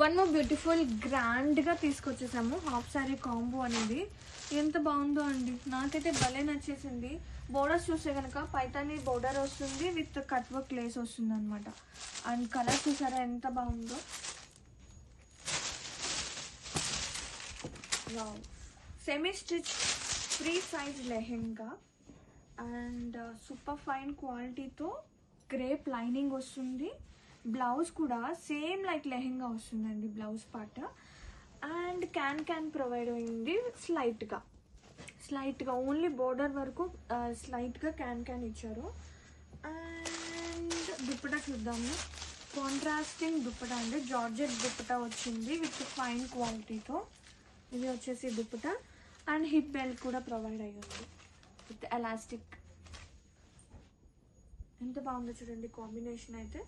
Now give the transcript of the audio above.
One more beautiful గ్రాండ్గా తీసుకొచ్చేసాము half sari combo అనేది. ఎంత బాగుందో అండి, నాకైతే భలే నచ్చేసింది. బోర్డర్స్ చూస్తే కనుక పైతాని బోర్డర్ వస్తుంది విత్ కట్ వర్క్ లేస్ వస్తుంది అనమాట. అండ్ కలర్ చూసారా ఎంత బాగుందో. Wow, semi stitch free size lehenga and super fine క్వాలిటీతో క్రేప్ లైనింగ్ వస్తుంది. బ్లౌజ్ కూడా సేమ్ లైక్ లెహెంగా వస్తుందండి blouse part. And can provide అయింది స్లైట్గా ఓన్లీ బోర్డర్ వరకు స్లైట్గా క్యాన్ ఇచ్చారు. అండ్ దుప్పటా చూద్దాము. కాంట్రాస్టింగ్ దుప్పటా అండి, జార్జెట్ దుప్పటా వచ్చింది విత్ ఫైన్ క్వాలిటీతో. ఇది వచ్చేసి దుప్పటా అండ్ హిప్ బెల్ట్ కూడా ప్రొవైడ్ అయ్యింది విత్ ఎలాస్టిక్. ఎంత బాగుందో చూడండి కాంబినేషన్ అయితే.